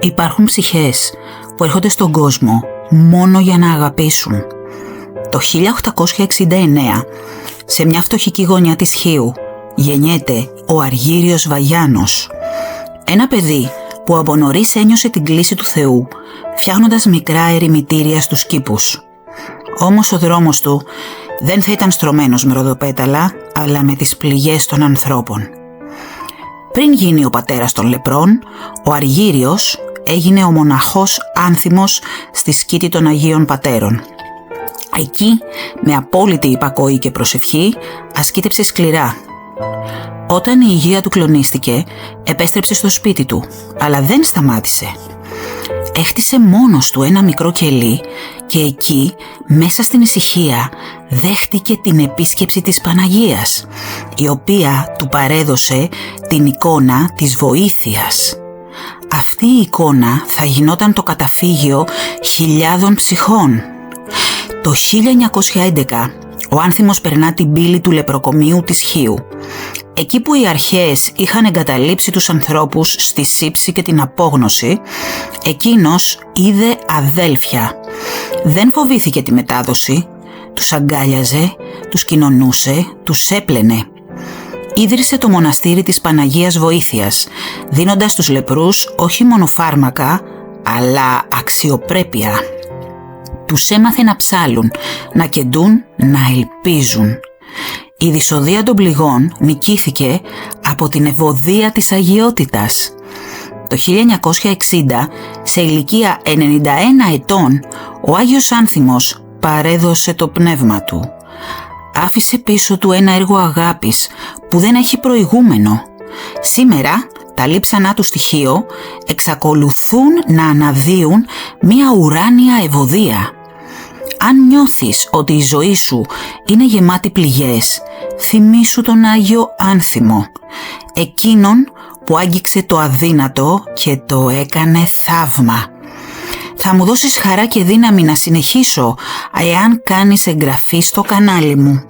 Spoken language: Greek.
Υπάρχουν ψυχές που έρχονται στον κόσμο μόνο για να αγαπήσουν. Το 1869, σε μια φτωχική γωνιά της Χίου, γεννιέται ο Αργύριος Βαγιάνος. Ένα παιδί που από νωρίς ένιωσε την κλήση του Θεού, φτιάχνοντας μικρά ερημητήρια στους κήπους. Όμως ο δρόμος του δεν θα ήταν στρωμένος με ροδοπέταλα, αλλά με τις πληγές των ανθρώπων. Πριν γίνει ο πατέρας των λεπρών, ο Αργύριος έγινε ο μοναχός άνθιμος στη σκήτη των Αγίων Πατέρων. Εκεί, με απόλυτη υπακοή και προσευχή, ασκήτεψε σκληρά. Όταν η υγεία του κλονίστηκε, επέστρεψε στο σπίτι του, αλλά δεν σταμάτησε. Έχτισε μόνος του ένα μικρό κελί και εκεί, μέσα στην ησυχία, δέχτηκε την επίσκεψη της Παναγίας, η οποία του παρέδωσε την εικόνα της βοήθειας. Αυτή η εικόνα θα γινόταν το καταφύγιο χιλιάδων ψυχών. Το 1911 ο άνθιμος περνά την πύλη του λεπροκομείου της Χίου. Εκεί που οι αρχαίες είχαν εγκαταλείψει τους ανθρώπους στη σύψη και την απόγνωση, εκείνος είδε αδέλφια. Δεν φοβήθηκε τη μετάδοση, τους αγκάλιαζε, τους κοινωνούσε, τους έπλαινε. Ίδρυσε το μοναστήρι της Παναγίας Βοήθειας, δίνοντας στους λεπρούς όχι μόνο φάρμακα, αλλά αξιοπρέπεια. Τους έμαθε να ψάλουν, να κεντούν, να ελπίζουν. Η δυσοδεία των πληγών νικήθηκε από την ευωδία της αγιότητας. Το 1960, σε ηλικία 91 ετών, ο Άγιος Άνθιμος παρέδωσε το πνεύμα του. Άφησε πίσω του ένα έργο αγάπης που δεν έχει προηγούμενο. Σήμερα τα λείψανά του στοιχείο εξακολουθούν να αναδύουν μια ουράνια ευωδία. Αν νιώθεις ότι η ζωή σου είναι γεμάτη πληγές, θυμήσου τον Άγιο Άνθιμο, εκείνον που άγγιξε το αδύνατο και το έκανε θαύμα. Θα μου δώσεις χαρά και δύναμη να συνεχίσω εάν κάνεις εγγραφή στο κανάλι μου.